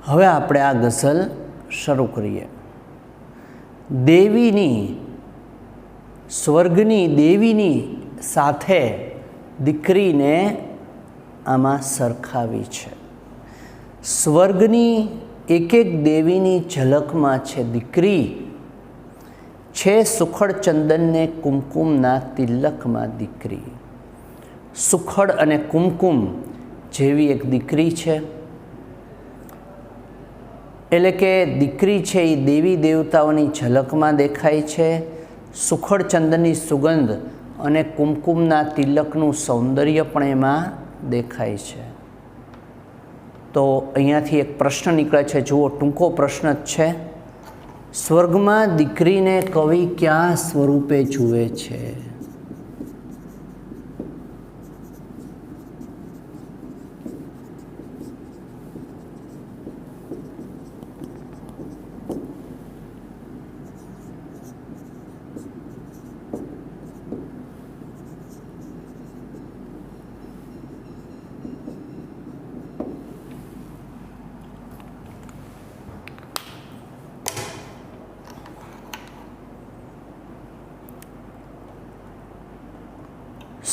હવે આપણે આ ગઝલ શરૂ કરીએ। દેવીની, સ્વર્ગની દેવીની સાથે દીકરીને આમાં સરખાવી છે। સ્વર્ગની એક એક દેવીની ઝલકમાં છે દીકરી, છે સુખડ ચંદનને કુમકુમના તિલકમાં દીકરી। સુખડ અને કુમકુમ જેવી એક દીકરી છે, એટલે કે દીકરી છે એ દેવી દેવતાઓની ઝલકમાં દેખાય છે। સુખડ ચંદનની સુગંધ અને કુમકુમના તિલકનું સૌંદર્ય પણ એમાં દેખાય છે। તો અહીંયાથી એક પ્રશ્ન નીકળે છે, જુઓ, ટૂંકો પ્રશ્ન જ છે। સ્વર્ગમાં દીકરીને કવિ ક્યાં સ્વરૂપે જુએ છે?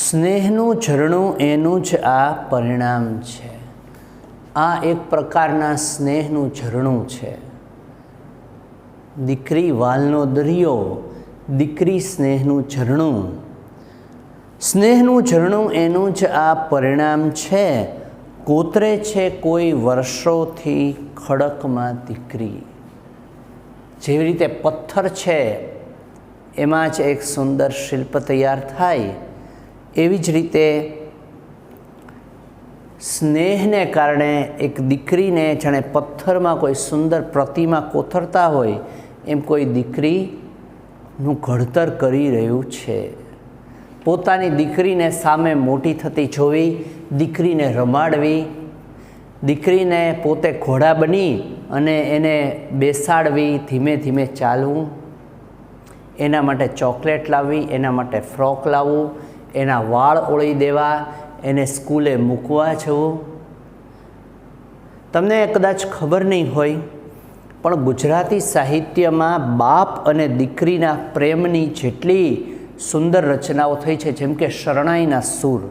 સ્નેહનું ઝરણું એનું જ આ પરિણામ છે। આ એક પ્રકારના સ્નેહનું ઝરણું છે। દીકરી વાલનો દરિયો, દીકરી સ્નેહનું ઝરણું। સ્નેહનું ઝરણું એનું જ આ પરિણામ છે, કોતરે છે કોઈ વર્ષોથી ખડકમાં દીકરી। જેવી રીતે પથ્થર છે એમાં જ એક સુંદર શિલ્પ તૈયાર થાય, એવી જ રીતે સ્નેહને કારણે એક દીકરીને જાણે પથ્થરમાં કોઈ સુંદર પ્રતિમા કોતરતા હોય એમ કોઈ દીકરીનું ઘડતર કરી રહ્યું છે। પોતાની દીકરીને સામે મોટી થતી જોવી, દીકરીને રમાડવી, દીકરીને પોતે ઘોડા બની અને એને બેસાડવી, ધીમે ધીમે ચાલવું, એના માટે ચોકલેટ લાવવી, એના માટે ફ્રોક લાવવું, એના વાળ ઓળી દેવા, એને સ્કૂલે મૂકવા જવું। તમને કદાચ ખબર નહીં હોય, પણ ગુજરાતી સાહિત્યમાં બાપ અને દીકરીના પ્રેમની જેટલી સુંદર રચનાઓ થઈ છે, જેમ કે શરણાઈના સૂર,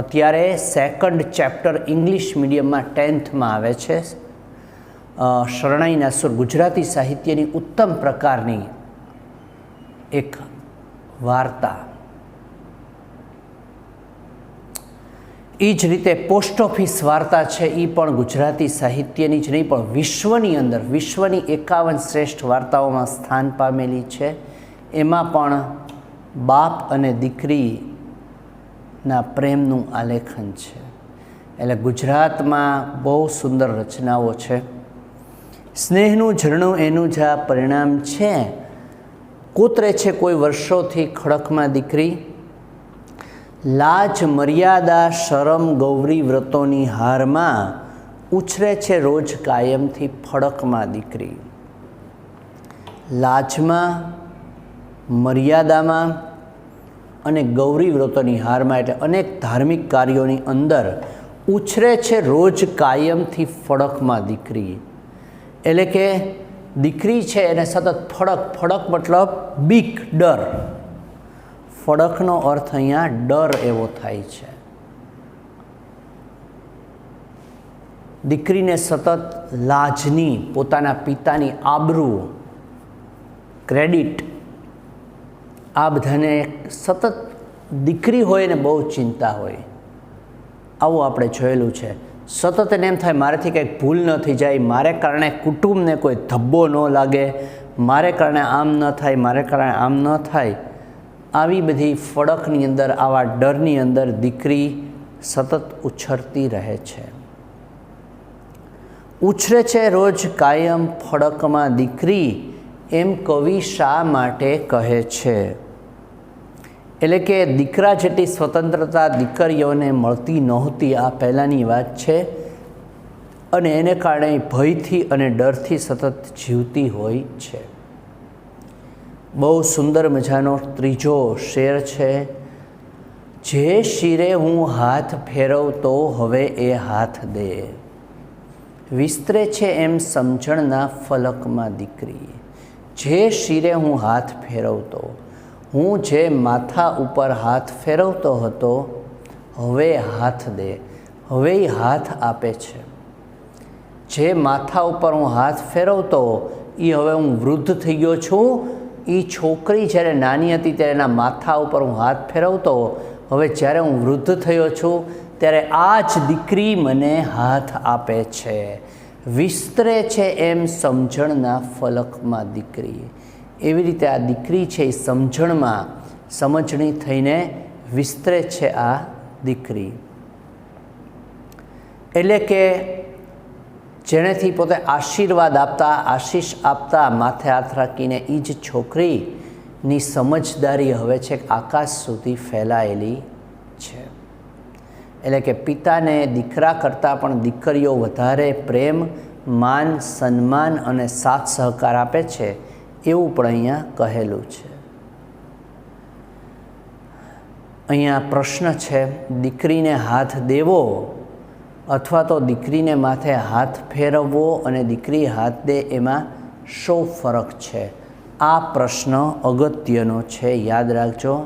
અત્યારે 2nd ચેપ્ટર ઇંગ્લિશ મીડિયમમાં 10thમાં આવે છે। શરણાઈના સૂર ગુજરાતી સાહિત્યની ઉત્તમ પ્રકારની એક વાર્તા। એ જ રીતે પોસ્ટ ઓફિસ વાર્તા છે, એ પણ ગુજરાતી સાહિત્યની જ નહીં પણ વિશ્વની અંદર વિશ્વની 51 શ્રેષ્ઠ વાર્તાઓમાં સ્થાન પામેલી છે। એમાં પણ બાપ અને દીકરીના પ્રેમનું આલેખન છે। એટલે ગુજરાતમાં બહુ સુંદર રચનાઓ છે। સ્નેહનું ઝરણું એનું જ આ પરિણામ છે, કોતરે છે કોઈ વર્ષોથી ખડકમાં દીકરી। લાજ મર્યાદા શરમ ગૌરી વ્રતોની હારમાં, ઉછરે છે રોજ કાયમથી ફડકમાં દીકરી। લાજમાં, મર્યાદામાં અને ગૌરી વ્રતોની હારમાં, એટલે અનેક ધાર્મિક કાર્યોની અંદર ઉછરે છે રોજ કાયમથી ફડકમાં દીકરી। એટલે કે દીકરી છે એને સતત ફડક, ફડક મતલબ બીક, ડર। ફડકનો અર્થ અહીંયા ડર એવો થાય છે। દીકરીને સતત લાજની, પોતાના પિતાની આબરૂ, ક્રેડિટ, આ બધાને સતત દીકરી હોય ને બહુ ચિંતા હોય, આવું આપણે જોયેલું છે। સતત એને એમ થાય મારાથી કંઈક ભૂલ ન થઈ જાય, મારે કારણે કુટુંબને કોઈ ધબ્બો ન લાગે, મારે કારણે આમ ન થાય, મારે કારણે આમ ન થાય। આવી બધી ફડકની અંદર, આવા ડરની અંદર દીકરી સતત ઉછરતી રહે છે। ઉછરે છે રોજ કાયમ ફડકમાં દીકરી, એમ કવિ શા માટે કહે છે? એટલે કે દીકરા જેટલી સ્વતંત્રતા દીકરીઓને મળતી નહોતી, આ પહેલાંની વાત છે, અને એને કારણે ભયથી અને ડરથી સતત જીવતી હોય છે। બહુ સુંદર મજાનો ત્રીજો શેર છે, જે શિરે હું હાથ ફેરવતો હવે એ હાથ દે। વિસ્તરે છે એમ સમજણના ફલકમાં દીકરી, જે શિરે હું હાથ ફેરવતો, હું જે માથા ઉપર હાથ ફેરવતો હતો, હવે હાથ દે, હવે એ હાથ આપે છે. જે માથા ઉપર હું હાથ ફેરવતો એ હવે હું વૃદ્ધ થઈ ગયો છું. એ છોકરી જ્યારે નાની હતી ત્યારે એના માથા ઉપર હું હાથ ફેરવતો, હવે જ્યારે હું વૃદ્ધ થયો છું ત્યારે આ જ દીકરી મને હાથ આપે છે. વિસ્તરે છે એમ સમજણના ફલકમાં દીકરી. એવી રીતે આ દીકરી છે એ સમજણમાં સમજણી થઈને વિસ્તરે છે આ દીકરી. એટલે કે જેનેથી પોતે આશીર્વાદ આપતા, આશીષ આપતા, માથે હાથ રાખીને એ જ છોકરીની સમજદારી હવે છેક આકાશ સુધી ફેલાયેલી છે. એટલે કે પિતાને દીકરા કરતાં પણ દીકરીઓ વધારે પ્રેમ, માન, સન્માન અને સાથ સહકાર આપે છે એવું પણ અહીંયા કહેલું છે. અહીંયા પ્રશ્ન છે, દીકરીને હાથ દેવો અથવા તો દીકરીને માથે હાથ ફેરવવો અને દીકરી હાથ દે એમાં શો ફરક છે? આ પ્રશ્ન અગત્યનો છે, યાદ રાખજો.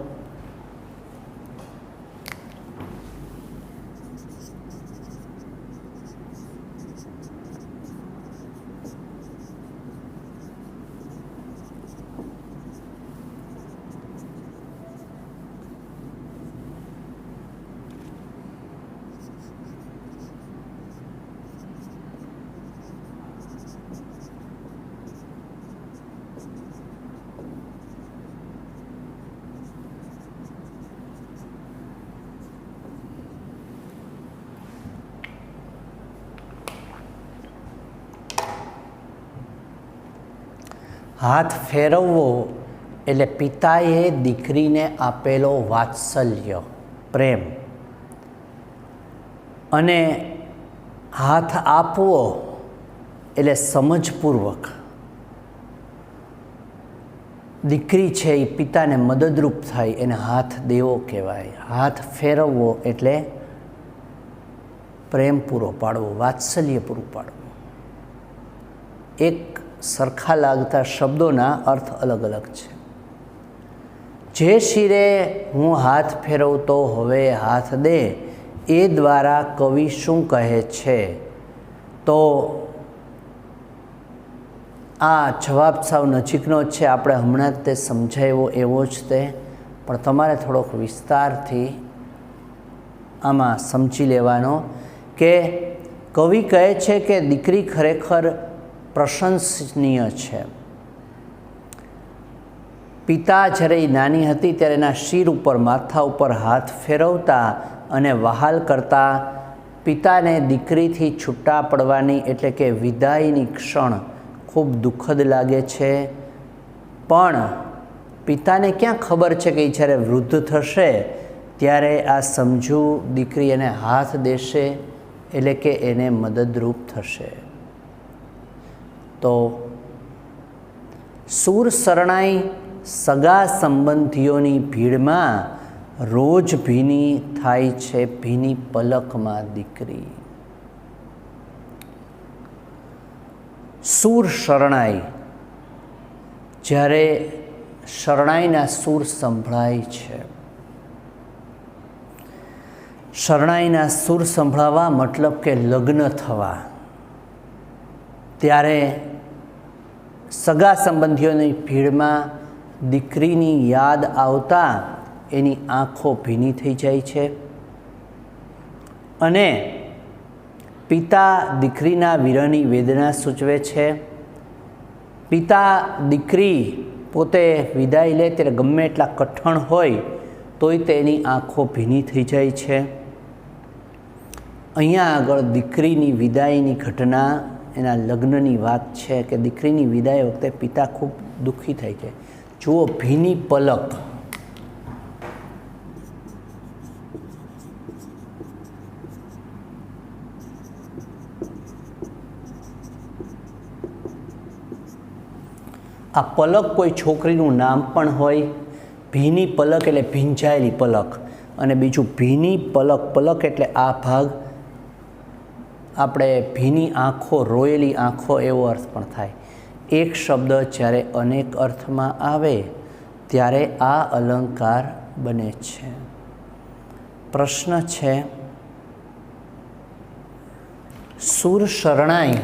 હાથ ફેરવવો એટલે પિતાએ દીકરીને આપેલો વાત્સલ્ય, પ્રેમ, અને હાથ આપવો એટલે સમજપૂર્વક દીકરી છે એ પિતાને મદદરૂપ થાય એને હાથ દેવો કહેવાય. હાથ ફેરવવો એટલે પ્રેમ પૂરો પાડવો, વાત્સલ્ય પૂરું પાડવું. એક સરખા લાગતા શબ્દોના અર્થ અલગ અલગ છે. જે શિરે હું હાથ ફેરવતો હવે હાથ દે, એ દ્વારા કવિ શું કહે છે? તો આ જવાબ સાવ નજીકનો જ છે, આપણે હમણાં જ તે સમજાવ્યો એવો જ તે, પણ તમારે થોડોક વિસ્તારથી આમાં સમજી લેવાનો કે કવિ કહે છે કે દીકરી ખરેખર પ્રશંસનીય છે. પિતા જ્યારે એ નાની હતી ત્યારે એના શિર ઉપર, માથા ઉપર હાથ ફેરવતા અને વહાલ કરતા. પિતાને દીકરીથી છૂટા પડવાની એટલે કે વિદાયની ક્ષણ ખૂબ દુઃખદ લાગે છે, પણ પિતાને ક્યાં ખબર છે કે એ જ્યારે વૃદ્ધ થશે ત્યારે આ સમજુ દીકરી એને હાથ દેશે એટલે કે એને મદદરૂપ થશે. તો સૂર શરણાઈ સગા સંબંધીઓની ભીડમાં રોજ ભીની થાય છે, ભીની પલકમાં દીકરી. સૂર શરણાઈ, જ્યારે શરણાઈના સૂર સંભળાય છે, શરણાઈના સૂર સંભળાવા મતલબ કે લગ્ન થવા, ત્યારે સગા સંબંધીઓની ભીડમાં દીકરીની યાદ આવતા એની આંખો ભીની થઈ જાય છે. અને પિતા દીકરીના વિરહની વેદના સૂચવે છે. પિતા દીકરી પોતે વિદાય લે ત્યારે ગમે એટલા કઠણ હોય તોય તેની આંખો ભીની થઈ જાય છે. અહીંયા આગળ દીકરીની વિદાયની ઘટના, એના લગ્નની વાત છે કે દીકરીની વિદાય વખતે પિતા ખૂબ દુઃખી થાય છે. જુઓ, ભીની પલક, આ પલક કોઈ છોકરીનું નામ પણ હોય. ભીની પલક એટલે ભીંજાયેલી પલક, અને બીજું ભીની પલક, પલક એટલે આ ભાગ આપણે ભીની આંખો, રોયેલી આંખો એવો અર્થ પણ થાય. એક શબ્દ જ્યારે અનેક અર્થમાં આવે ત્યારે આ અલંકાર બને છે. પ્રશ્ન છે, સુર શરણાઈ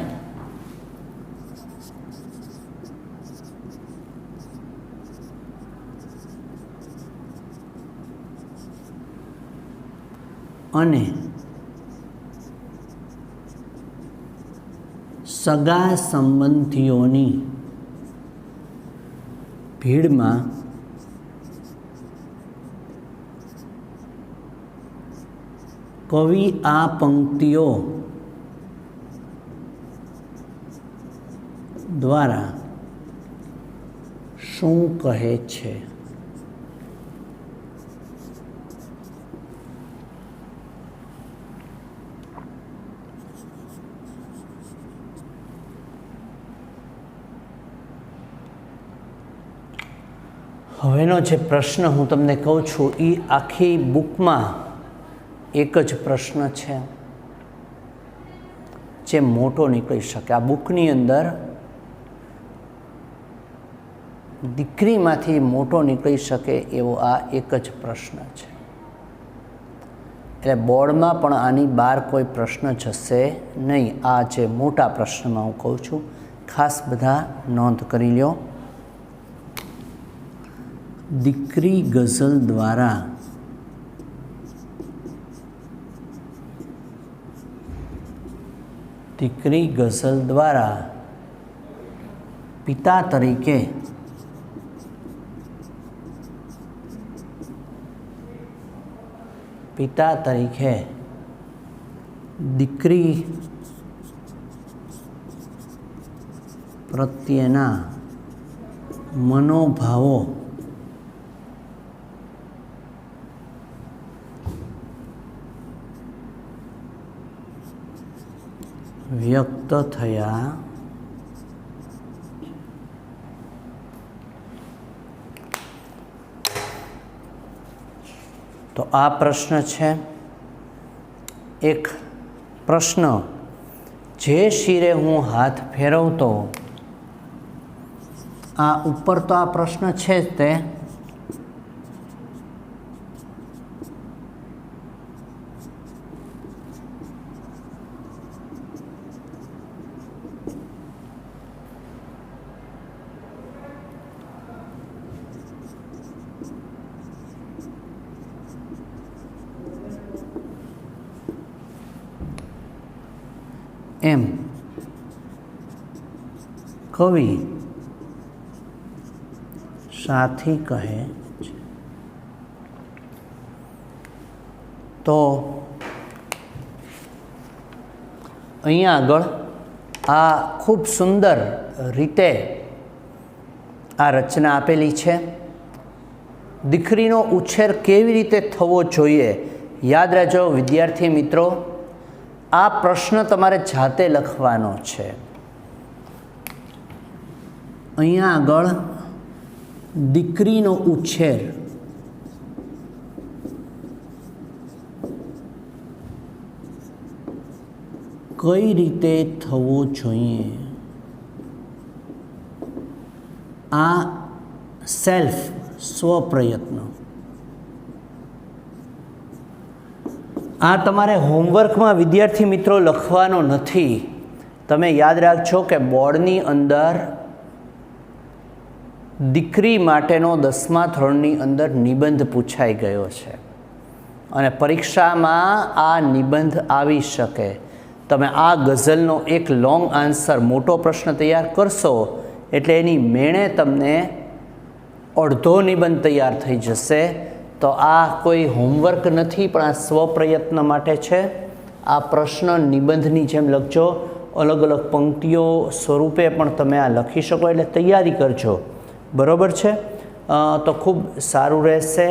અને સગા સંબંધીઓની ભીડમાં કવિ આ પંક્તિઓ દ્વારા શું કહે છે? હવેનો જે પ્રશ્ન હું તમને કહું છું એ આખી બુકમાં એક જ પ્રશ્ન છે જે મોટો નીકળી શકે. આ બુકની અંદર દીકરીમાંથી મોટો નીકળી શકે એવો આ એક જ પ્રશ્ન છે. એટલે બોર્ડમાં પણ આની બહાર કોઈ પ્રશ્ન જશે નહીં. આ જે મોટા પ્રશ્નમાં હું કહું છું, ખાસ બધા નોંધ કરી લ્યો. દીકરી ગઝલ દ્વારા પિતા તરીકે દીકરી પ્રત્યેના મનોભાવો વ્યક્ત થયા તો આ પ્રશ્ન છે. એક પ્રશ્ન, જે શિરે હું હાથ ફેરવતો, આ ઉપર તો આ પ્રશ્ન છે જ તે, એમ કવિ સાથી કહે છે. તો અહીંયા આગળ આ ખૂબ સુંદર રીતે આ રચના આપેલી છે. દીકરીનો ઉછેર કેવી રીતે થવો જોઈએ, યાદ રાખજો વિદ્યાર્થી મિત્રો, આ પ્રશ્ન તમારે જાતે લખવાનો છે. અહીંયા આગળ દીકરીનો ઉછેર કઈ રીતે થવો જોઈએ, આ સેલ્ફ સ્વપ્રયત્ન, આ તમારે હોમવર્કમાં વિદ્યાર્થી મિત્રો લખવાનો નથી. તમે યાદ રાખજો કે બોર્ડની અંદર દીકરી માટેનો 10મા ધોરણની અંદર નિબંધ પૂછાઈ ગયો છે અને પરીક્ષામાં આ નિબંધ આવી શકે. તમે આ ગઝલનો એક લોંગ આન્સર, મોટો પ્રશ્ન તૈયાર કરશો એટલે એની મેળે તમને અડધો નિબંધ તૈયાર થઈ જશે. તો આ કોઈ હોમવર્ક નથી, પણ આ સ્વપ્રયત્ન માટે છે. આ પ્રશ્ન નિબંધની જેમ લખજો, અલગ અલગ પંક્તિઓ સ્વરૂપે પણ તમે આ લખી શકો, એટલે તૈયારી કરજો. બરાબર છે? તો ખૂબ સારું રહેશે.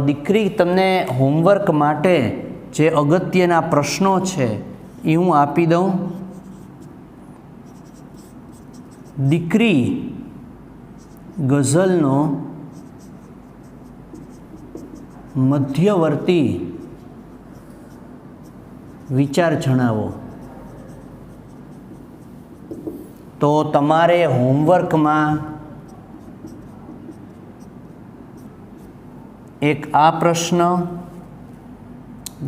દીકરી તમને હોમવર્ક માટે જે અગત્યના પ્રશ્નો છે એ હું આપી દઉં. દીકરી ગઝલનો મધ્યવર્તી વિચાર જણાવો. તો તમારે હોમવર્કમાં એક આ પ્રશ્ન,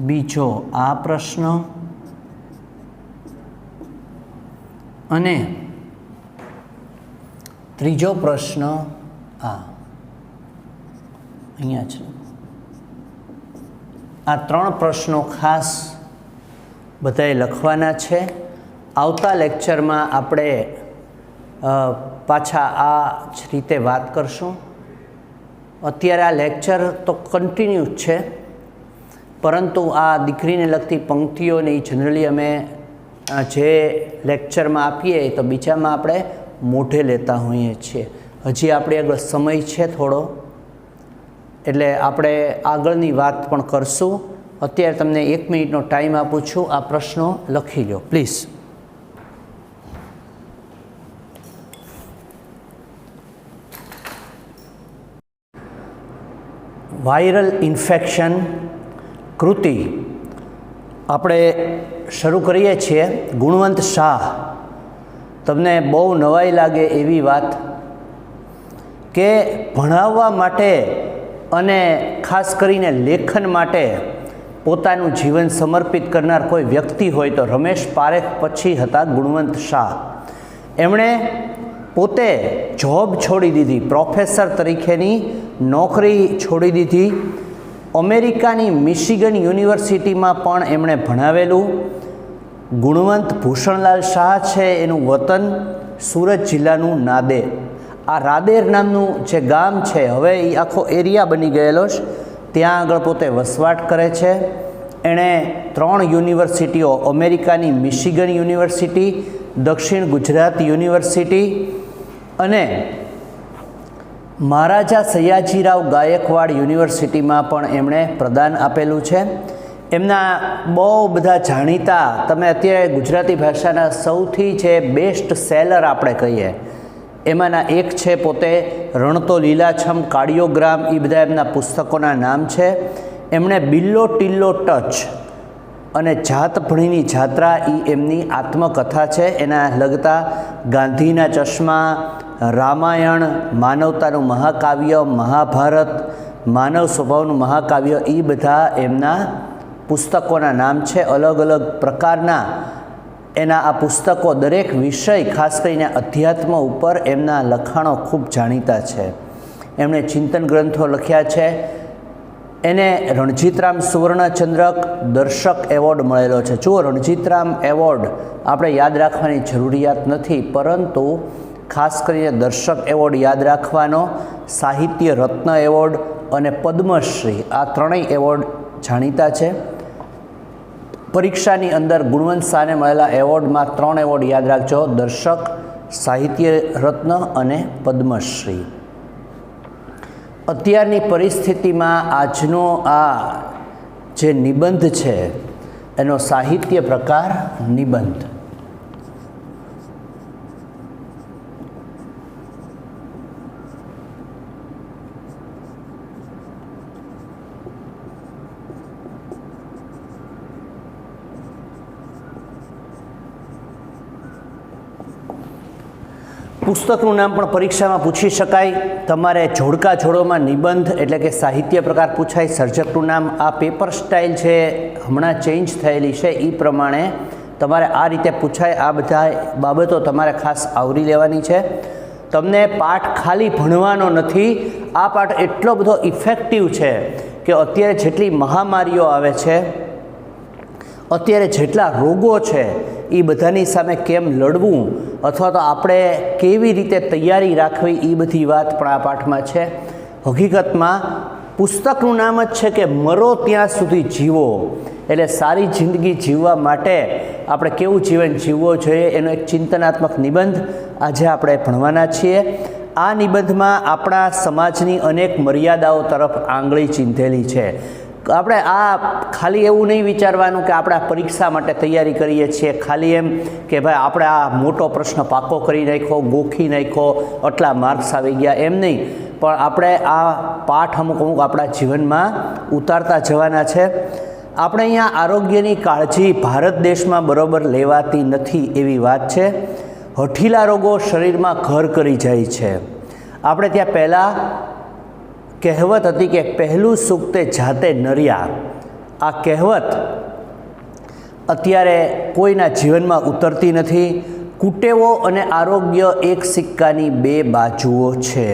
બીજો આ પ્રશ્ન અને ત્રીજો પ્રશ્ન અહીંયા છે. આ 3 પ્રશ્નો ખાસ બધાએ લખવાના છે. આવતા લેક્ચરમાં આપણે પાછા આ જ રીતે વાત કરશું. અત્યારે આ લેક્ચર તો કન્ટિન્યુ જ છે, પરંતુ આ દીકરીને લગતી પંક્તિઓને એ જનરલી અમે જે લેક્ચરમાં આપીએ તો બીજામાં આપણે મોઢે લેતા હોઈએ છીએ. હજી આપણી આગળ સમય છે થોડો, એટલે આપણે આગળની વાત પણ કરશું. અત્યારે તમને 1 મિનિટનો ટાઈમ આપું છું. આ પ્રશ્નો લખી લો પ્લીઝ. વાયરલ ઇન્ફેક્શન કૃતિ આપણે શરૂ કરીએ છીએ. ગુણવંત શાહ, તમને બહુ નવાઈ લાગે એવી વાત કે ભણાવવા માટે અને ખાસ કરીને લેખન માટે પોતાનું જીવન સમર્પિત કરનાર કોઈ વ્યક્તિ હોય તો રમેશ પારેખ પછી હતા ગુણવંત શાહ. એમણે પોતે જોબ છોડી દીધી, પ્રોફેસર તરીકેની નોકરી છોડી દીધી. અમેરિકાની મિશિગન યુનિવર્સિટીમાં પણ એમણે ભણાવેલું. ગુણવંત ભૂષણલાલ શાહ છે, એનું વતન સુરત જિલ્લાનું નાદેર. આ રાદેર નામનું જે ગામ છે, હવે એ આખો એરિયા બની ગયેલો છે, ત્યાં આગળ પોતે વસવાટ કરે છે. એણે 3 યુનિવર્સિટીઓ, અમેરિકાની મિશિગન યુનિવર્સિટી, દક્ષિણ ગુજરાત યુનિવર્સિટી અને મહારાજા સયાજીરાવ ગાયકવાડ યુનિવર્સિટીમાં પણ એમણે પ્રદાન આપેલું છે. એમના બહુ બધા જાણીતા, તમે અત્યારે ગુજરાતી ભાષાના સૌથી જે બેસ્ટ સેલર આપણે કહીએ એમાંના એક છે પોતે રણતો લીલાછમ, કાર્ડિયોગ્રામ, એ બધા એમના પુસ્તકોના નામ છે. એમણે બિલ્લો ટિલ્લો ટચ અને જાત ભણીની જાત્રા એ એમની આત્મકથા છે. એના લગતા ગાંધીના ચશ્મા, રામાયણ, માનવતાનું મહાકાવ્ય, મહાભારત, માનવ સ્વભાવનું મહાકાવ્ય, એ બધા એમના પુસ્તકોના નામ છે. અલગ અલગ પ્રકારના એના આ પુસ્તકો, દરેક વિષય, ખાસ કરીને અધ્યાત્મ ઉપર એમના લખાણો ખૂબ જાણીતા છે. એમણે ચિંતન ગ્રંથો લખ્યા છે. એને રણજીતરામ સુવર્ણચંદ્રક દર્શક એવોર્ડ મળેલો છે. જુઓ, રણજીતરામ એવોર્ડ આપણે યાદ રાખવાની જરૂરિયાત નથી, પરંતુ ખાસ કરીને દર્શક એવોર્ડ યાદ રાખવાનો. સાહિત્ય રત્ન એવોર્ડ અને પદ્મશ્રી, આ 3 એવોર્ડ જાણીતા છે. પરીક્ષાની અંદર ગુણવંત શાહને મળેલા એવોર્ડમાં 3 એવોર્ડ યાદ રાખજો: દર્શક, સાહિત્ય રત્ન અને પદ્મશ્રી. અત્યારની પરિસ્થિતિમાં આજનો આ જે નિબંધ છે એનો સાહિત્ય પ્રકાર નિબંધ. પુસ્તકનું નામ પણ પરીક્ષામાં પૂછી શકાય. તમારે જોડકા જોડોમાં નિબંધ એટલે કે સાહિત્ય પ્રકાર પૂછાય. સર્જકનું નામ, આ પેપર સ્ટાઇલ છે હમણાં ચેન્જ થયેલી છે, એ પ્રમાણે તમારે આ રીતે પૂછાય. આ બધા બાબતો તમારે ખાસ આવરી લેવાની છે. તમને પાઠ ખાલી ભણવાનો નથી, આ પાઠ એટલો બધો ઇફેક્ટિવ છે કે અત્યારે જેટલી મહામારીઓ આવે છે, અત્યારે જેટલા રોગો છે, એ બધાની સામે કેમ લડવું અથવા તો આપણે કેવી રીતે તૈયારી રાખવી, એ બધી વાત પણ આ પાઠમાં છે. હકીકતમાં પુસ્તકનું નામ જ છે કે મરો ત્યાં સુધી જીવો, એટલે સારી જિંદગી જીવવા માટે આપણે કેવું જીવન જીવવું જોઈએ એનો એક ચિંતનાત્મક નિબંધ આજે આપણે ભણવાના છીએ. આ નિબંધમાં આપણા સમાજની અનેક મર્યાદાઓ તરફ આંગળી ચીંધેલી છે. આપણે આ ખાલી એવું નહીં વિચારવાનું કે આપણે આ પરીક્ષા માટે તૈયારી કરીએ છીએ, ખાલી એમ કે ભાઈ આપણે આ મોટો પ્રશ્ન પાકો કરી નાખ્યો, ગોખી નાખ્યો, આટલા માર્ક્સ આવી ગયા, એમ નહીં. પણ આપણે આ પાઠ અમુક આપણા જીવનમાં ઉતારતા જવાના છે. આપણે અહીંયા આરોગ્યની કાળજી ભારત દેશમાં બરોબર લેવાતી નથી એવી વાત છે. હઠીલા રોગો શરીરમાં ઘર કરી જાય છે. આપણે ત્યાં પહેલાં કહેવત હતી કે પહેલું સુખ તે જાતે નર્યા. આ કહેવત અત્યારે કોઈના જીવનમાં ઉતરતી નથી. કુટેવો અને આરોગ્ય એક સિક્કાની બે બાજુઓ છે.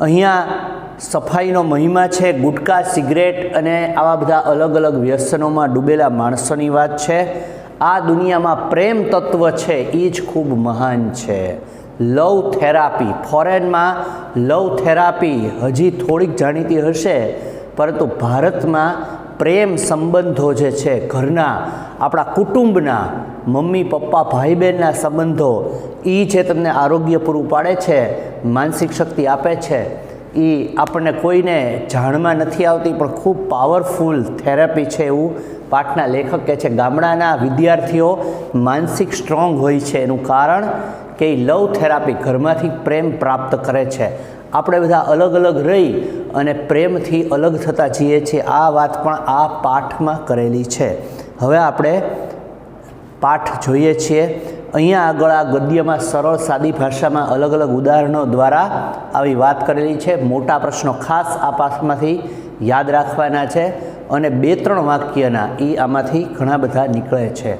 અહીંયા સફાઈનો મહિમા છે, ગુટકા, સિગરેટ અને આવા બધા અલગ અલગ વ્યસનોમાં ડૂબેલા માણસોની વાત છે. આ દુનિયામાં પ્રેમ તત્વ છે એ જ ખૂબ મહાન છે. લવ થેરાપી, ફોરેનમાં લવ થેરાપી હજી થોડીક જાણીતી હશે, પરંતુ ભારતમાં પ્રેમ સંબંધો જે છે ઘરના, આપણા કુટુંબના, મમ્મી પપ્પા ભાઈ બહેનના સંબંધો, એ જે તમને આરોગ્ય પૂરું પાડે છે, માનસિક શક્તિ આપે છે, એ આપણને કોઈને જાણમાં નથી આવતી, પણ ખૂબ પાવરફુલ થેરાપી છે એવું પાઠના લેખક કહે છે. ગામડાના વિદ્યાર્થીઓ માનસિક સ્ટ્રોંગ હોય છે, એનું કારણ કે એ લવ થેરાપી ઘરમાંથી પ્રેમ પ્રાપ્ત કરે છે. આપણે બધા અલગ અલગ રહી અને પ્રેમથી અલગ થતા જઈએ છીએ. આ વાત પણ આ પાઠમાં કરેલી છે. હવે આપણે પાઠ જોઈએ છીએ. અહીંયા આગળ આ ગદ્યમાં સરળ સાદી ભાષામાં અલગ અલગ ઉદાહરણો દ્વારા આવી વાત કરેલી છે. મોટા પ્રશ્નો ખાસ આ પાઠમાંથી યાદ રાખવાના છે અને 2-3 વાક્યના એ આમાંથી ઘણા બધા નીકળે છે.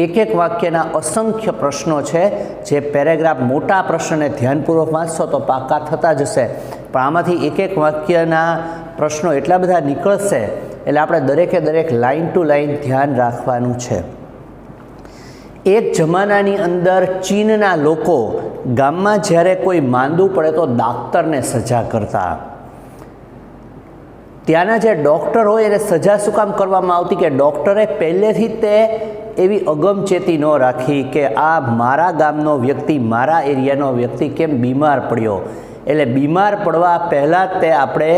એક એક વાક્યના અસંખ્ય પ્રશ્નો છે. જે પેરેગ્રાફ મોટા પ્રશ્નને ધ્યાનપૂર્વક વાંચશો તો પાકા થતા જશે, પણ આમાંથી એક એક વાક્યના પ્રશ્નો એટલા બધા નીકળશે એટલે આપણે દરેકે દરેક લાઇન ટુ લાઇન ધ્યાન રાખવાનું છે. એક જમાનાની અંદર ચીનના લોકો ગામમાં જ્યારે કોઈ માંદું પડે તો ડાક્ટરને સજા કરતા. ત્યાંના જે ડૉક્ટર હોય એને સજા શું કામ કરવામાં આવતી કે ડૉક્ટરે પહેલેથી જ તે એવી અગમચેતી ન રાખી કે આ મારા ગામનો વ્યક્તિ, મારા એરિયાનો વ્યક્તિ કેમ બીમાર પડ્યો, એટલે બીમાર પડવા પહેલાં જ તે આપણે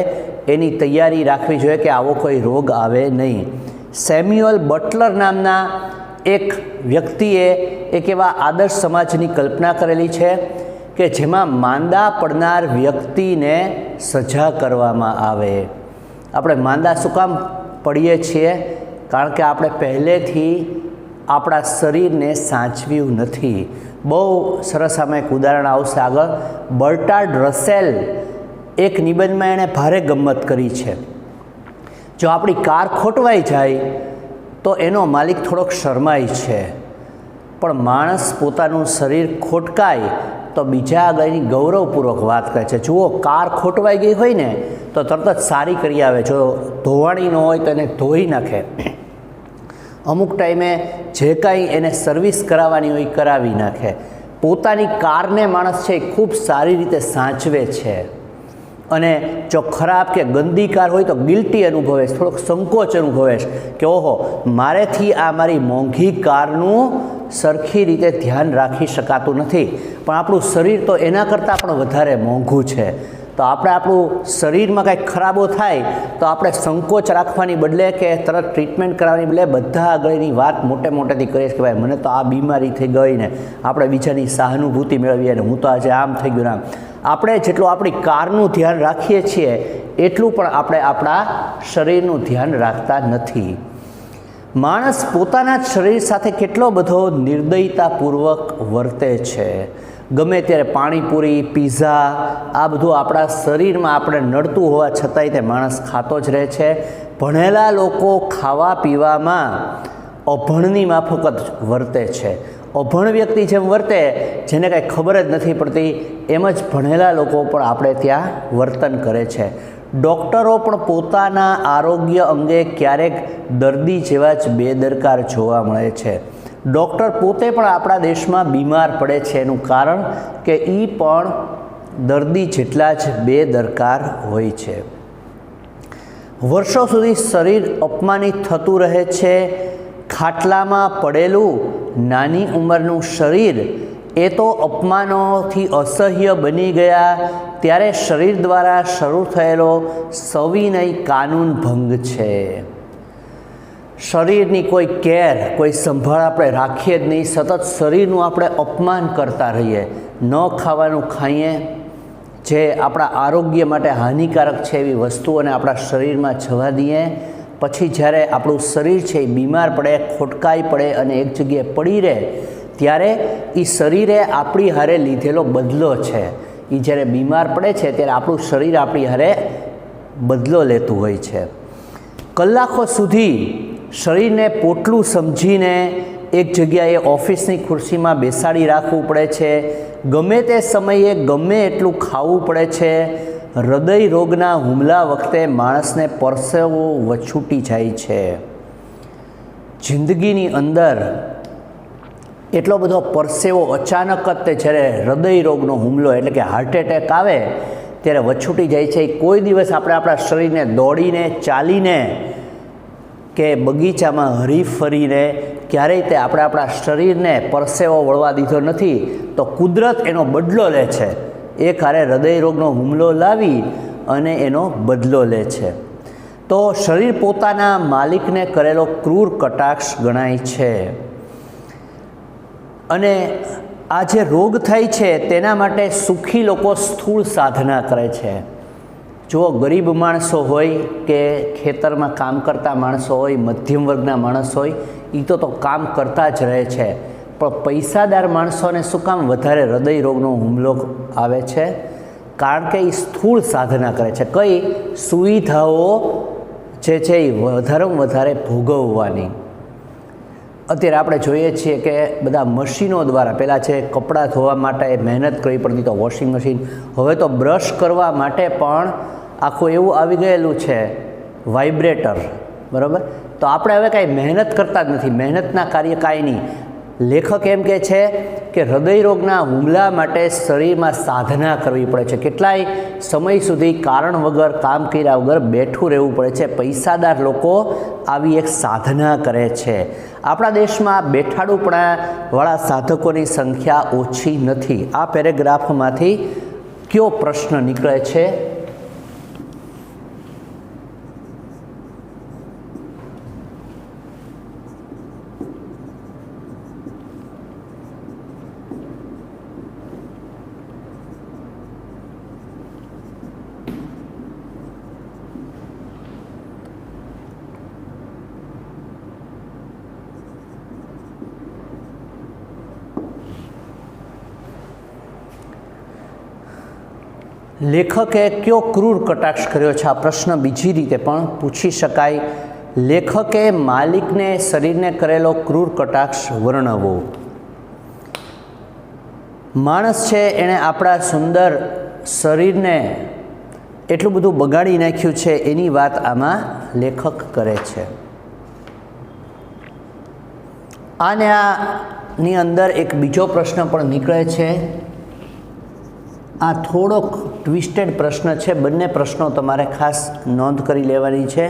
એની તૈયારી રાખવી જોઈએ કે આવો કોઈ રોગ આવે નહીં. સેમ્યુઅલ બટલર નામના એક વ્યક્તિએ એક એવા આદર્શ સમાજની કલ્પના કરેલી છે કે જેમાં માંદા પડનાર વ્યક્તિને સજા કરવામાં આવે. આપણે માંદા શું કામ પડીએ છીએ? કારણ કે આપણે પહેલેથી આપણા શરીરને સાચવ્યું નથી. બહુ સરસ આમાં એક ઉદાહરણ આવશે આગળ. બર્ટાર્ડ રસેલ એક નિબંધમાં એણે ભારે ગમ્મત કરી છે. જો આપણી કાર ખોટવાઈ જાય તો એનો માલિક થોડોક શરમાય છે, પણ માણસ પોતાનું શરીર ખોટકાય તો બીજા આગળની ગૌરવપૂર્વક વાત કરે છે. જુઓ, કાર ખોટવાઈ ગઈ હોય ને તો તરત જ સારી કરી આવે, જો ધોવાણી ન હોય તો એને ધોઈ નાખે. અમુક ટાઈમે જે કાંઈ એને સર્વિસ કરાવવાની હોય કરાવી નાખે. પોતાની કારને માણસ છે એ ખૂબ સારી રીતે સાચવે છે. અને જો ખરાબ કે ગંદી કાર હોય તો ગિલ્ટી અનુભવે છે, થોડોક સંકોચ અનુભવે છે કે ઓહો, મારેથી આ મારી મોંઘી કારનું સરખી રીતે ધ્યાન રાખી શકાતું નથી. પણ આપણું શરીર તો એના કરતાં પણ વધારે મોંઘું છે. તો આપણે આપણું શરીરમાં કંઈક ખરાબો થાય તો આપણે સંકોચ રાખવાની બદલે કે તરત ટ્રીટમેન્ટ કરાવવાની બદલે બધા આગળની વાત મોટે મોટેથી કરીએ કે ભાઈ મને તો આ બીમારી થઈ ગઈ ને આપણે બીજાની સહાનુભૂતિ મેળવીએ ને હું તો આજે આમ થઈ ગયું આમ. આપણે જેટલું આપણી કારનું ધ્યાન રાખીએ છીએ એટલું પણ આપણે આપણા શરીરનું ધ્યાન રાખતા નથી. માણસ પોતાના જ શરીર સાથે કેટલો બધો નિર્દયતાપૂર્વક વર્તે છે. ગમે ત્યારે પાણીપુરી, પીઝા, આ બધું આપણા શરીરમાં આપણે નડતું હોવા છતાંય તે માણસ ખાતો જ રહે છે. ભણેલા લોકો ખાવા પીવામાં અભણની માફક જ વર્તે છે. અભણ વ્યક્તિ જેમ વર્તે, જેને કાંઈ ખબર જ નથી પડતી, એમ જ ભણેલા લોકો પણ આપણે ત્યાં વર્તન કરે છે. ડૉક્ટરો પણ પોતાના આરોગ્ય અંગે ક્યારેક દર્દી જેવા જ બેદરકાર જોવા મળે છે. ડૉક્ટર પોતે પણ આપણા દેશમાં બીમાર પડે છે. એનું કારણ કે એ પણ દર્દી જેટલા જ બેદરકાર હોય છે. વર્ષો સુધી શરીર અપમાનિત થતું રહે છે. ખાટલામાં પડેલું નાની ઉંમરનું શરીર એ તો અપમાનોથી અસહ્ય બની ગયા ત્યારે શરીર દ્વારા શરૂ થયેલો સવિનય કાનૂન ભંગ છે. શરીરની કોઈ કેર, કોઈ સંભાળ આપણે રાખીએ જ નહીં, સતત શરીરનું આપણે અપમાન કરતા રહીએ. ન ખાવાનું ખાઈએ, જે આપણા આરોગ્ય માટે હાનિકારક છે એવી વસ્તુઓને આપણા શરીરમાં જવા દઈએ. પછી જ્યારે આપણું શરીર છે એ બીમાર પડે, ખોટકાઈ પડે અને એક જગ્યાએ પડી રહે, ત્યારે એ શરીરે આપણી હારે લીધેલો બદલો છે. એ જ્યારે બીમાર પડે છે ત્યારે આપણું શરીર આપણી હારે બદલો લેતું હોય છે. કલાકો સુધી શરીરને પોટલું સમજીને એક જગ્યાએ ઓફિસની ખુરશીમાં બેસાડી રાખવું પડે છે. ગમે તે સમયે ગમે એટલું ખાવું પડે છે. હૃદય રોગના હુમલા વખતે માણસને પરસેવો વછૂટી જાય છે. જિંદગીની અંદર એટલો બધો પરસેવો અચાનક જ તે જ્યારે હૃદય રોગનો હુમલો એટલે કે હાર્ટ એટેક આવે ત્યારે વછૂટી જાય છે. કોઈ દિવસ આપણે આપણા શરીરને દોડીને ચાલીને કે બગીચામાં હરી ફરીને ક્યારેય તે આપણે આપણા શરીરને પરસેવો વળવા દીધો નથી. તો કુદરત એનો બદલો લે છે. એ કારે હૃદય રોગનો હુમલો લાવી અને એનો બદલો લે છે. તો શરીર પોતાના માલિકને કરેલો ક્રૂર કટાક્ષ ગણાય છે. અને આ જે રોગ થાય છે તેના માટે સુખી લોકો સ્થૂળ સાધના કરે છે. જો ગરીબ માણસો હોય કે ખેતરમાં કામ કરતા માણસો હોય, મધ્યમ વર્ગના માણસ હોય, એ તો કામ કરતા જ રહે છે. પણ પૈસાદાર માણસોને શું કામ વધારે હૃદય રોગનો હુમલો આવે છે? કારણ કે એ સ્થૂળ સાધના કરે છે. કઈ સુવિધાઓ જે છે એ વધારેમાં વધારે ભોગવવાની. અત્યારે આપણે જોઈએ છીએ કે બધા મશીનો દ્વારા, પહેલાં છે કપડાં ધોવા માટે મહેનત કરવી પડતી તો વોશિંગ મશીન, હવે તો બ્રશ કરવા માટે પણ આખું એવું આવી ગયેલું છે વાઇબ્રેટર, બરાબર. તો આપણે હવે કાંઈ મહેનત કરતા જ નથી, મહેનતના કાર્ય કાંઈ નહીં. લેખક એમ કહે છે કે હૃદય રોગના હુમલા માટે શરીરમાં સાધના કરવી પડે છે. કેટલાય સમય સુધી કારણ વગર, કામ કર્યા વગર બેઠું રહેવું પડે છે. પૈસાદાર લોકો આવી એક સાધના કરે છે. આપણા દેશમાં બેઠાડુપણાવાળા સાધકોની સંખ્યા ઓછી નથી. આ પેરેગ્રાફમાંથી કયો પ્રશ્ન નીકળે છે? લેખકે કયો ક્રૂર કટાક્ષ કર્યો છે? આ પ્રશ્ન બીજી રીતે પણ પૂછી શકાય. લેખકે માલિકને શરીરને કરેલો ક્રૂર કટાક્ષ વર્ણવો. માણસ છે એણે આપણા સુંદર શરીરને એટલું બધું બગાડી નાખ્યું છે એની વાત આમાં લેખક કરે છે. આની અંદર એક બીજો પ્રશ્ન પણ નીકળે છે. આ થોડોક ટ્વિસ્ટેડ પ્રશ્ન છે. બંને પ્રશ્નો તમારે ખાસ નોંધ કરી લેવાની છે.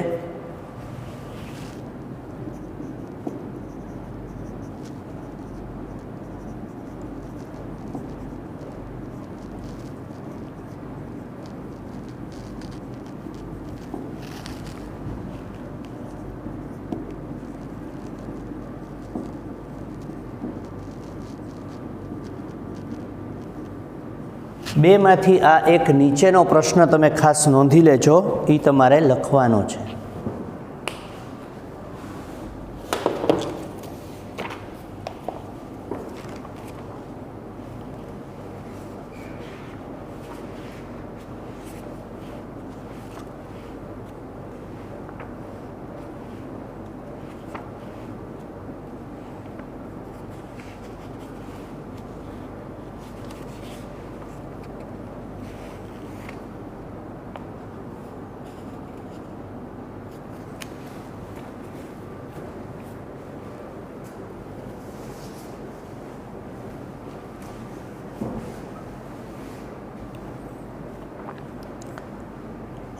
બેમાંથી આ એક નીચેનો પ્રશ્ન તમે ખાસ નોંધી લેજો, એ તમારે લખવાનો છે.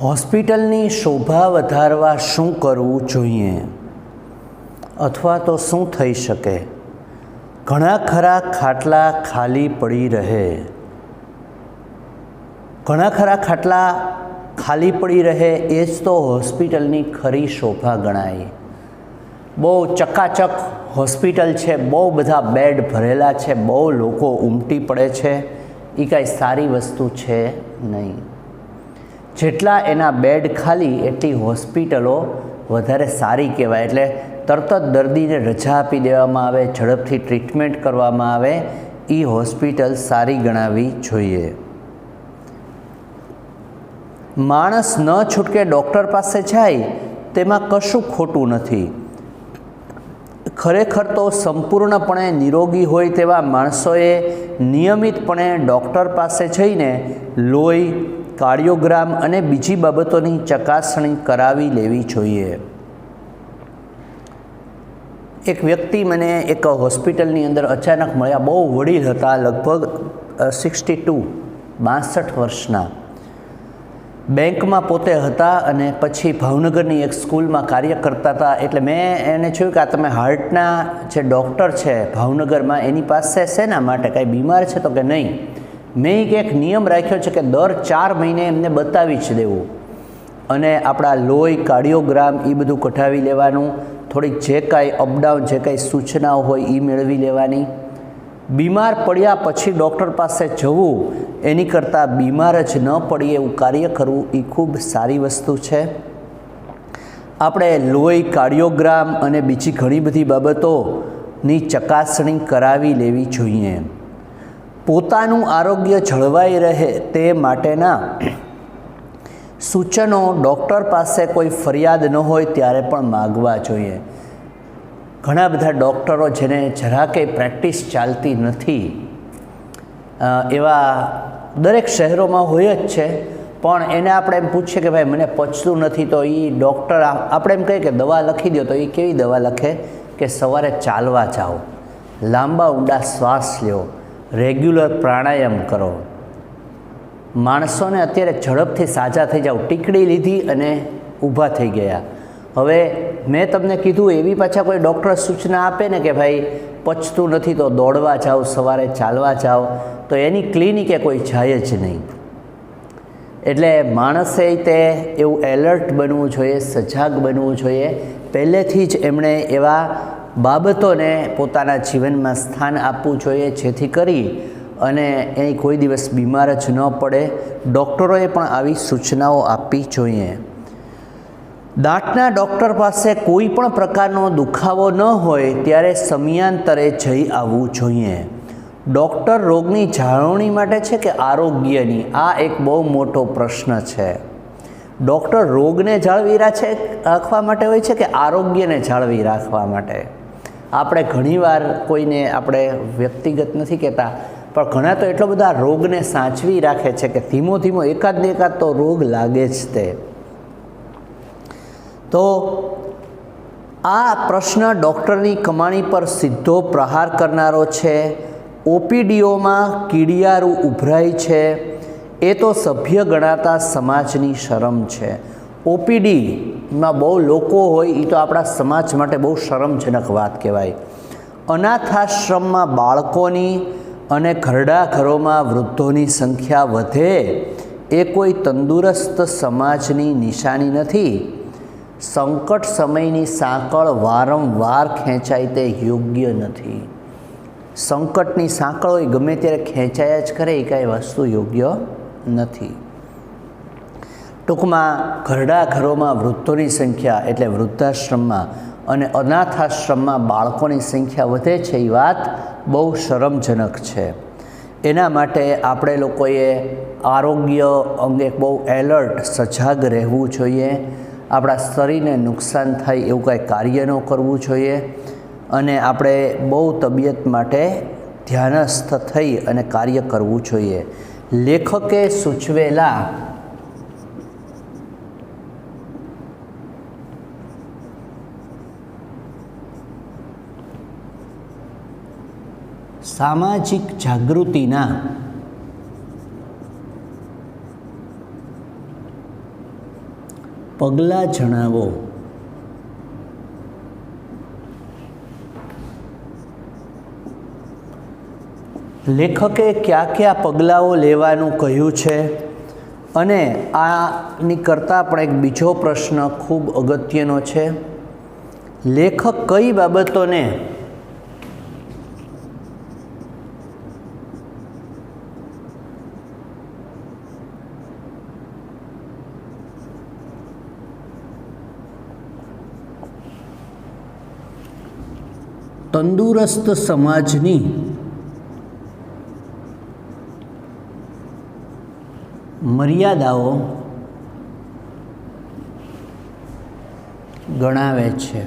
હોસ્પિટલની શોભા વધારવા શું કરવું જોઈએ અથવા તો શું થઈ શકે? ઘણા ખરા ખાટલા ખાલી પડી રહે. ઘણા ખરા ખાટલા ખાલી પડી રહે એ જ તો હોસ્પિટલની ખરી શોભા ગણાય. બહુ ચકાચક હોસ્પિટલ છે, બહુ બધા બેડ ભરેલા છે, બહુ લોકો ઉમટી પડે છે, એ કાંઈ સારી વસ્તુ છે નહીં. જેટલા એના બેડ ખાલી એટલી હોસ્પિટલો વધારે સારી કહેવાય. એટલે તરત જ દર્દીને રજા આપી દેવામાં આવે, ઝડપથી ટ્રીટમેન્ટ કરવામાં આવે, એ હોસ્પિટલ સારી ગણાવી જોઈએ. માણસ ન છૂટકે ડૉક્ટર પાસે જાય તેમાં કશું ખોટું નથી. ખરેખર તો સંપૂર્ણપણે નિરોગી હોય તેવા માણસોએ નિયમિતપણે ડૉક્ટર પાસે જઈને લોહી, કાર્ડિયોગ્રામ અને બીજી બાબતોની ચકાસણી કરાવી લેવી જોઈએ. એક વ્યક્તિ મને એક હોસ્પિટલની અંદર અચાનક મળ્યા. બહુ વડીલ હતા, લગભગ 62 વર્ષના. બેંકમાં પોતે હતા અને પછી ભાવનગરની એક સ્કૂલમાં કાર્ય કરતા હતા. એટલે મેં એને જોયું કે આ તમે હાર્ટના જે ડૉક્ટર છે ભાવનગરમાં, એની પાસે શેના માટે, કાંઈ બીમાર છે? તો કે નહીં. મેં એક નિયમ રાખ્યો છે કે દર 4 મહિને એમને બતાવી જ દેવું અને આપણા લોહી, કાર્ડિયોગ્રામ એ બધું કઢાવી લેવાનું. થોડીક જે કાંઈ અપડાઉન, જે કાંઈ સૂચનાઓ હોય એ મેળવી લેવાની. બીમાર પડ્યા પછી ડૉક્ટર પાસે જવું એની કરતાં બીમાર જ ન પડીએ એવું કાર્ય કરવું એ ખૂબ સારી વસ્તુ છે. આપણે લોહી, કાર્ડિયોગ્રામ અને બીજી ઘણી બધી બાબતોની ચકાસણી કરાવી લેવી જોઈએ. પોતાનું આરોગ્ય જળવાઈ રહે તે માટેના સૂચનો ડૉક્ટર પાસે કોઈ ફરિયાદ ન હોય ત્યારે પણ માગવા જોઈએ. ઘણા બધા ડૉક્ટરો જેને જરા કંઈ પ્રેક્ટિસ ચાલતી નથી એવા દરેક શહેરોમાં હોય જ છે, પણ એને આપણે એમ પૂછીએ કે ભાઈ મને પચતું નથી, તો એ ડૉક્ટર આપણે એમ કહીએ કે દવા લખી દો, તો એ કેવી દવા લખે કે સવારે ચાલવા જાઓ, લાંબા ઊંડા શ્વાસ લ્યો, રેગ્યુલર પ્રાણાયામ કરો. માણસોને અત્યારે ઝડપથી સાજા થઈ જાવ, ટીકડી લીધી અને ઊભા થઈ ગયા. હવે મેં તમને કીધું એવી પાછા કોઈ ડૉક્ટર સૂચના આપે ને કે ભાઈ પચતું નથી તો દોડવા જાઓ, સવારે ચાલવા જાઓ, તો એની ક્લિનિકે કોઈ જાય જ નહીં. એટલે માણસે તે એવું એલર્ટ બનવું જોઈએ, સજાગ બનવું જોઈએ. પહેલેથી જ એમણે એવા બાબતોને પોતાના જીવનમાં સ્થાન આપવું જોઈએ જેથી કરી અને એ કોઈ દિવસ બીમાર જ ન પડે. ડૉક્ટરોએ પણ આવી સૂચનાઓ આપવી જોઈએ. દાંતના ડૉક્ટર પાસે કોઈ પણ પ્રકારનો દુખાવો ન હોય ત્યારે સમયાંતરે જઈ આવવું જોઈએ. ડૉક્ટર રોગની જાળવણી માટે છે કે આરોગ્યની? આ એક બહુ મોટો પ્રશ્ન છે. ડૉક્ટર રોગને જાળવી રાખવા માટે હોય છે કે આરોગ્યને જાળવી રાખવા માટે? આપણે ઘણીવાર કોઈને આપણે વ્યક્તિગત નથી કહેતા, પણ ઘણા તો એટલો બધા રોગને સાચવી રાખે છે કે ધીમો ધીમો એકાદ ને એકાદ તો રોગ લાગે જ તે. તો આ પ્રશ્ન ડૉક્ટરની કમાણી પર સીધો પ્રહાર કરનારો છે. ઓપીડીઓમાં કીડિયારું ઉભરાય છે એ તો સભ્ય ગણાતા સમાજની શરમ છે. ઓપીડીમાં બહુ લોકો હોય એ તો આપણા સમાજ માટે બહુ શરમજનક વાત કહેવાય. અનાથાશ્રમમાં બાળકોની અને ઘરડા ઘરોમાં વૃદ્ધોની સંખ્યા વધે એ કોઈ તંદુરસ્ત સમાજની નિશાની નથી. સંકટ સમયની સાંકળ વારંવાર ખેંચાય તે યોગ્ય નથી. સંકટની સાંકળ હોય ગમે ત્યારે ખેંચાયા જ કરે, એ કાંઈ વસ્તુ યોગ્ય નથી. ટૂંકમાં ઘરડા ઘરોમાં વૃદ્ધોની સંખ્યા એટલે વૃદ્ધાશ્રમમાં અને અનાથાશ્રમમાં બાળકોની સંખ્યા વધે છે એ વાત બહુ શરમજનક છે. એના માટે આપણે લોકોએ આરોગ્ય અંગે બહુ એલર્ટ, સજાગ રહેવું જોઈએ. આપણા શરીરને નુકસાન થાય એવું કાંઈ કાર્ય ન કરવું જોઈએ અને આપણે બહુ તબિયત માટે ધ્યાનસ્થ થઈ અને કાર્ય કરવું જોઈએ. લેખકે સૂચવેલા સામાજિક જાગૃતિના પગલાં જણાવો. લેખકે કયા કયા પગલાંઓ લેવાનું કહ્યું છે અને આની કરતાં પણ એક બીજો પ્રશ્ન ખૂબ અગત્યનો છે. લેખક કઈ બાબતોને તંદુરસ્ત સમાજની મર્યાદાઓ ગણાવે છે.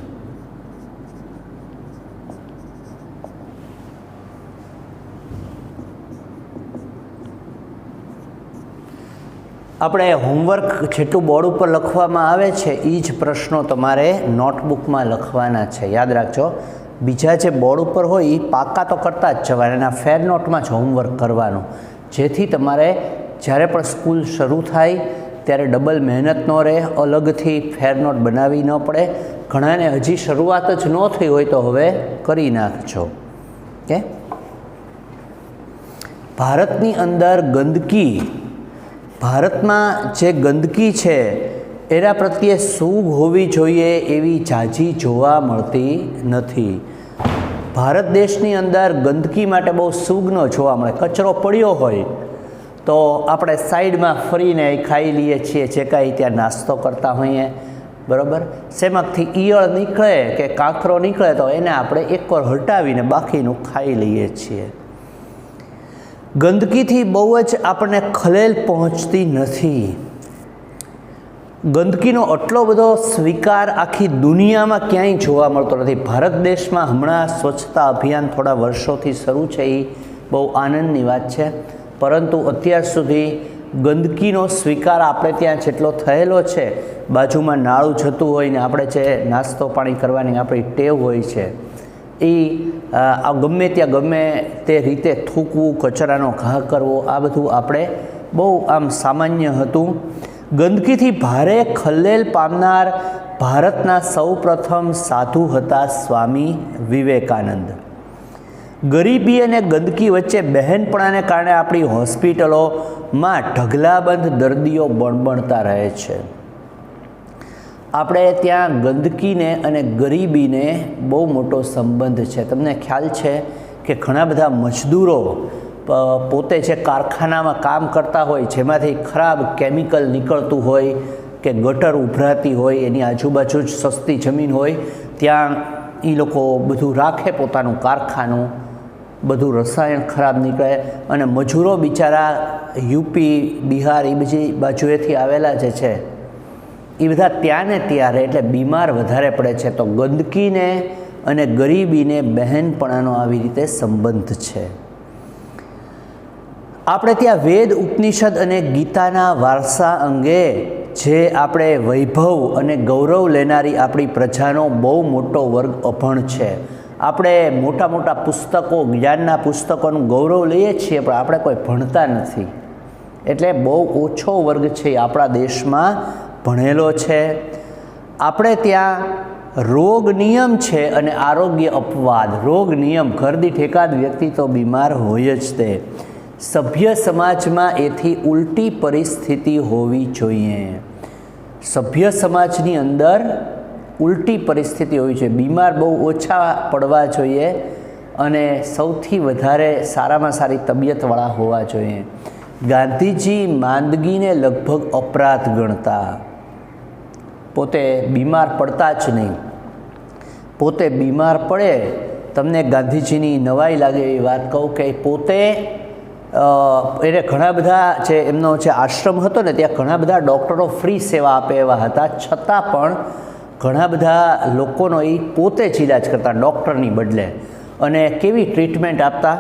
આપણે હોમવર્ક જેટલું બોર્ડ ઉપર લખવામાં આવે છે એ જ પ્રશ્નો તમારે નોટબુકમાં લખવાના છે, યાદ રાખજો. બીજા જે બોર્ડ ઉપર હોય એ પાકા તો કરતા જ જવાના, એના ફેર નોટમાં જ હોમવર્ક કરવાનું, જેથી તમારે જ્યારે પણ સ્કૂલ શરૂ થાય ત્યારે ડબલ મહેનત ન રહે, અલગથી ફેર નોટ બનાવી ન પડે. ઘણાને હજી શરૂઆત જ ન થઈ હોય તો હવે કરી નાખજો. કે ભારતની અંદર ગંદકી, ભારતમાં જે ગંદકી છે એના પ્રત્યે સૂગ હોવી જોઈએ એવી ઝાઝી જોવા મળતી નથી. ભારત દેશની અંદર ગંદકી માટે બહુ સૂગ ન જોવા મળે. કચરો પડ્યો હોય તો આપણે સાઈડમાં ફરીને ખાઈ લઈએ છીએ, જે કાંઈ ત્યાં નાસ્તો કરતા હોઈએ, બરાબર. શેમાંથી ઈયળ નીકળે કે કાંકરો નીકળે તો એને આપણે એકવાર હટાવીને બાકીનું ખાઈ લઈએ છીએ. ગંદકીથી બહુ જ આપણને ખલેલ પહોંચતી નથી. ગંદકીનો આટલો બધો સ્વીકાર આખી દુનિયામાં ક્યાંય જોવા મળતો નથી. ભારત દેશમાં હમણાં સ્વચ્છતા અભિયાન થોડા વર્ષોથી શરૂ છે, એ બહુ આનંદની વાત છે. પરંતુ અત્યાર સુધી ગંદકીનો સ્વીકાર આપણે ત્યાં જેટલો થયેલો છે, બાજુમાં નાળું જતું હોય ને આપણે જે નાસ્તો પાણી કરવાની આપણી ટેવ હોય છે, એ ગમે ત્યાં ગમે તે રીતે થૂકવું, કચરાનો ઘા કરવો, આ બધું આપણે બહુ આમ સામાન્ય હતું. ગંદકીથી ભારે ખલેલ પામનાર ભારતના સૌપ્રથમ સાધુ હતા સ્વામી વિવેકાનંદ. ગરીબી અને ગંદકી વચ્ચે બહેનપણાને કારણે આપણી હોસ્પિટલોમાં ઢગલાબંધ દર્દીઓ બણબણતા રહે છે. આપણે ત્યાં ગંદકીને અને ગરીબીને બહુ મોટો સંબંધ છે. તમને ખ્યાલ છે કે ઘણા બધા મજદૂરો પોતે જે કારખાનામાં કામ કરતા હોય, જેમાંથી ખરાબ કેમિકલ નીકળતું હોય કે ગટર ઉભરાતી હોય, એની આજુબાજુ જ સસ્તી જમીન હોય, ત્યાં એ લોકો બધું રાખે પોતાનું કારખાનું, બધું રસાયણ ખરાબ નીકળે અને મજૂરો બિચારા યુપી, બિહાર એ બીજી બાજુએથી આવેલા જે છે એ બધા ત્યાં ને ત્યાં રહે, એટલે બીમાર વધારે પડે છે. તો ગંદકીને અને ગરીબીને બહેનપણાનો આવી રીતે સંબંધ છે. આપણે ત્યાં વેદ, ઉપનિષદ અને ગીતાના વારસા અંગે જે આપણે વૈભવ અને ગૌરવ લેનારી આપણી પ્રજાનો બહુ મોટો વર્ગ અભણ છે. આપણે મોટા મોટા પુસ્તકો, જ્ઞાનના પુસ્તકોનું ગૌરવ લઈએ છીએ, પણ આપણે કોઈ ભણતા નથી. એટલે બહુ ઓછો વર્ગ છે આપણા દેશમાં ભણેલો છે. આપણે ત્યાં રોગ નિયમ છે અને આરોગ્ય અપવાદ. રોગ નિયમ, ઘરદીઠ એકાદ વ્યક્તિ તો બીમાર હોય જ તે. સભ્ય સમાજમાં એથી ઉલટી પરિસ્થિતિ હોવી જોઈએ. સભ્ય સમાજની અંદર ઉલટી પરિસ્થિતિ હોવી જોઈએ. બીમાર બહુ ઓછા પડવા જોઈએ અને સૌથી વધારે સારામાં સારી તબિયતવાળા હોવા જોઈએ. ગાંધીજી માંદગીને લગભગ અપરાધ ગણતા. પોતે બીમાર પડતા જ નહીં. પોતે બીમાર પડે, તમને ગાંધીજીની નવાઈ લાગે એવી વાત કહું કે પોતે એને ઘણા બધા જે એમનો જે આશ્રમ હતો ને ત્યાં ઘણા બધા ડૉક્ટરો ફ્રી સેવા આપે એવા હતા, છતાં પણ ઘણા બધા લોકોનો એ પોતે જ ઇલાજ કરતા ડૉક્ટરની બદલે. અને કેવી ટ્રીટમેન્ટ આપતા,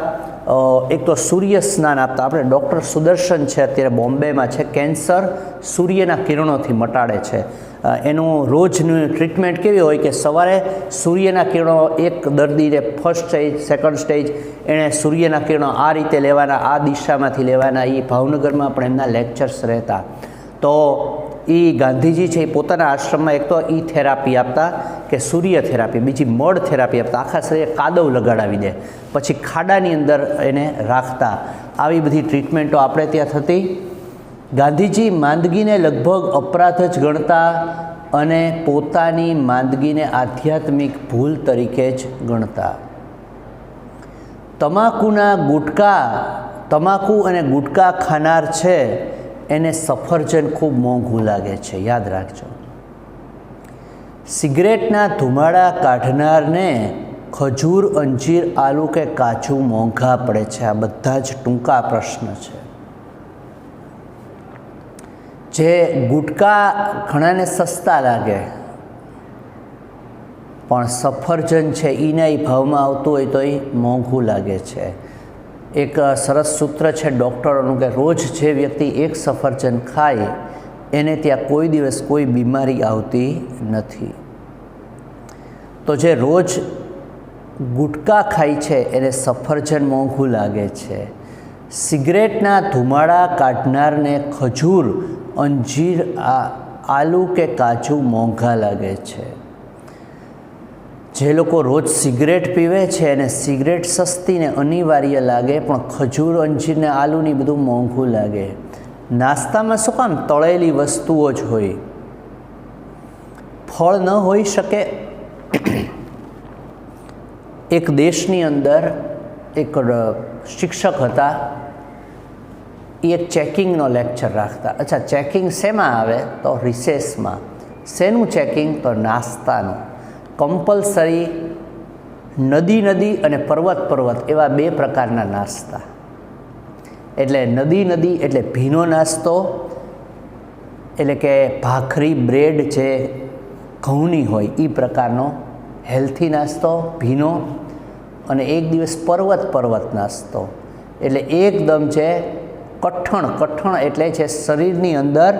એક તો સૂર્ય સ્નાન આપતા. આપણે ડૉક્ટર સુદર્શન છે, અત્યારે બોમ્બેમાં છે, કેન્સર સૂર્યના કિરણોથી મટાડે છે. એનું રોજનું ટ્રીટમેન્ટ કેવી હોય કે સવારે સૂર્યના કિરણો, એક દર્દીને ફર્સ્ટ સ્ટેજ, સેકન્ડ સ્ટેજ, એણે સૂર્યના કિરણો આ રીતે લેવાના, આ દિશામાંથી લેવાના. એ ભાવનગરમાં પણ એમના લેક્ચર્સ રહેતા. તો એ ગાંધીજી છે એ પોતાના આશ્રમમાં એક તો ઈ થેરાપી આપતા કે સૂર્ય થેરાપી, બીજી મડ થેરાપી આપતા. આખા શરીરે કાદવ લગાડાવી દે, પછી ખાડાની અંદર એને રાખતા. આવી બધી ટ્રીટમેન્ટો આપણે ત્યાં થતી. ગાંધીજી માંદગીને લગભગ અપરાધ જ ગણતા અને પોતાની માંદગીને આધ્યાત્મિક ભૂલ તરીકે જ ગણતા. તમાકુ અને ગુટકા ખાનાર છે એને સફરજન ખૂબ મોંઘું લાગે છે, યાદ રાખજો. સિગરેટના ધુમાડા કાઢનારને ખજૂર, અંજીર, આલુ કે કાજુ મોંઘા પડે છે? આ બધા જ ટૂંકા પ્રશ્ન છે. જે ગુટકા ઘણાને સસ્તા લાગે, પણ સફરજન છે એના ભાવમાં આવતું હોય તો એ મોંઘું લાગે છે. એક સરસ સૂત્ર છે ડૉક્ટરોનું કે રોજ જે વ્યક્તિ એક સફરજન ખાય એને ત્યાં કોઈ દિવસ કોઈ બીમારી આવતી નથી. તો જે રોજ ગુટકા ખાય છે એને સફરજન મોંઘું લાગે છે. સિગરેટના ધુમાડા કાઢનારને ખજૂર, અંજીર, આલુ કે કાજુ મોંઘા લાગે છે. જે લોકો રોજ સિગરેટ પીવે છે અને સિગરેટ સસ્તી ને અનિવાર્ય લાગે, પણ ખજૂર, અંજીર ને આલુની બધું મોંઘું લાગે. નાસ્તામાં શું કામ તળેલી વસ્તુઓ જ હોય? ફળ ન હોઈ શકે? એક દેશની અંદર એક શિક્ષક હતા, એ એક ચેકિંગનો લેક્ચર રાખતા. અચ્છા, ચેકિંગ શેમાં આવે? તો રિસેસમાં. શેનું ચેકિંગ? તો નાસ્તાનું. કમ્પલસરી નદી અને પર્વત એવા બે પ્રકારના નાસ્તા. એટલે નદી એટલે ભીનો નાસ્તો, એટલે કે ભાખરી, બ્રેડ જે ઘઉંની હોય એ પ્રકારનો હેલ્થી નાસ્તો ભીનો, અને એક દિવસ પર્વત નાસ્તો એટલે એકદમ છે કઠણ એટલે છે શરીરની અંદર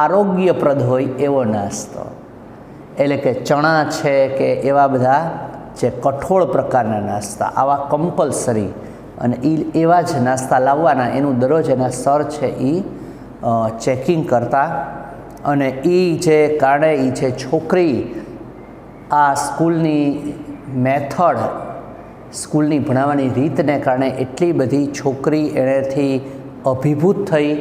આરોગ્યપ્રદ હોય એવો નાસ્તો. એટલે કે ચણા છે કે એવા બધા જે કઠોળ પ્રકારના નાસ્તા, આવા કમ્પલસરી, અને એવા જ નાસ્તા લાવવાના. એનું દરરોજ એના સર છે એ ચેકિંગ કરતા. અને એ જે કારણે એ છે છોકરી આ સ્કૂલની મેથડ, સ્કૂલની ભણાવવાની રીતને કારણે એટલી બધી છોકરી એનેથી અભિભૂત થઈ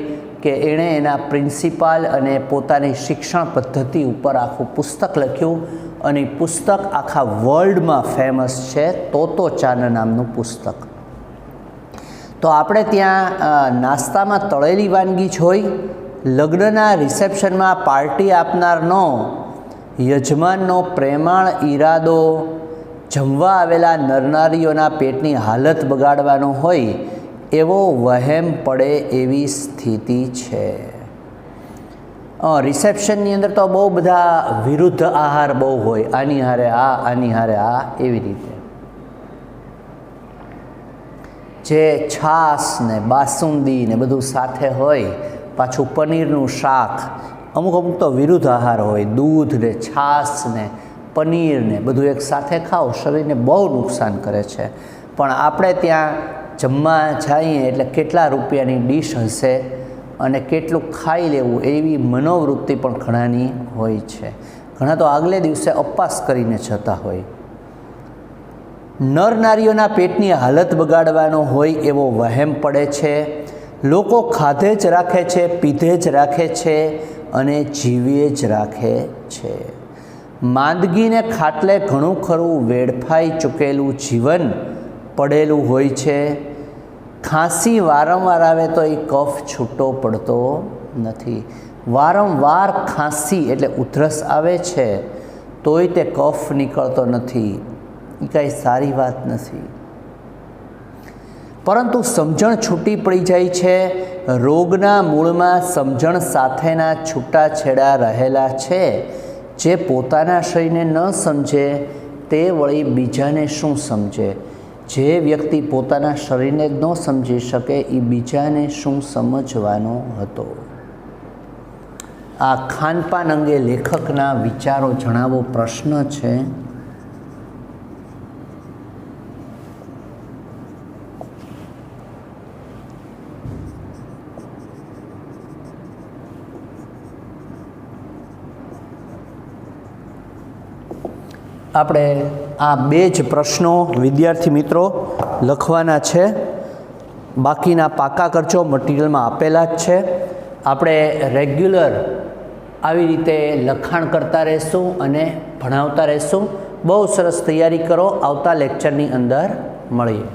કે એણે એના પ્રિન્સિપાલ અને પોતાની શિક્ષણ પદ્ધતિ ઉપર આખું પુસ્તક લખ્યું. અને એ પુસ્તક આખા વર્લ્ડમાં ફેમસ છે, તોતો ચાન નામનું પુસ્તક. તો આપણે ત્યાં નાસ્તામાં તળેલી વાનગી જ હોય. લગ્નના રિસેપ્શનમાં પાર્ટી આપનારનો, યજમાનનો પ્રેમાળ ઈરાદો જમવા આવેલા નરનારીઓના પેટની હાલત બગાડવાનો હોય એવો વહેમ પડે એવી સ્થિતિ છે. રિસેપ્શનની અંદર તો બહુ બધા વિરુદ્ધ આહાર બહુ હોય, આની હારે આ, આની હારે આ, એવી રીતે. જે છાશ ને બાસુંદી ને બધું સાથે હોય, પાછું પનીરનું શાક, અમુક તો વિરુદ્ધ આહાર હોય. દૂધ ને છાશ ને પનીર ને બધું એક સાથે ખાઓ, શરીરને બહુ નુકસાન કરે છે. પણ આપણે ત્યાં જમવા જઈએ એટલે કેટલા રૂપિયાની ડીશ હશે અને કેટલું ખાઈ લેવું એવી મનોવૃત્તિ પણ ઘણાની હોય છે. ઘણા તો આગલે દિવસે ઉપવાસ કરીને જતા હોય. નર નારીઓના પેટની હાલત બગાડવાનો હોય એવો વહેમ પડે છે. લોકો ખાધે જ રાખે છે, પીધે જ રાખે છે અને જીવીએ જ રાખે છે. માંદગીને ખાટલે ઘણું ખરું વેડફાઈ ચૂકેલું જીવન પડેલું હોય છે. ખાંસી વારંવાર આવે તો એ કફ છૂટો પડતો નથી. વારંવાર ખાંસી એટલે ઉધરસ આવે છે તોય તે કફ નીકળતો નથી. એ કાંઈ સારી વાત નથી. પરંતુ સમજણ છૂટી પડી જાય છે. રોગના મૂળમાં સમજણ સાથેના છૂટાછેડા રહેલા છે. જે પોતાના શરીરને ન સમજે તે વળી બીજાને શું સમજે? જે વ્યક્તિ પોતાના શરીરને જ ન સમજી શકે એ બીજાને શું સમજવાનો હતો? આ ખાનપાન અંગે લેખકના વિચારો જણાવો પ્રશ્ન છે. આપણે આ બે જ પ્રશ્નો વિદ્યાર્થી મિત્રો લખવાના છે. બાકીના પાકા કરજો, મટીરિયલમાં આપેલા જ છે. આપણે રેગ્યુલર આવી રીતે લખાણ કરતા રહેશું અને ભણાવતા રહેશું. બહુ સરસ તૈયારી કરો. આવતા લેક્ચરની અંદર મળીએ.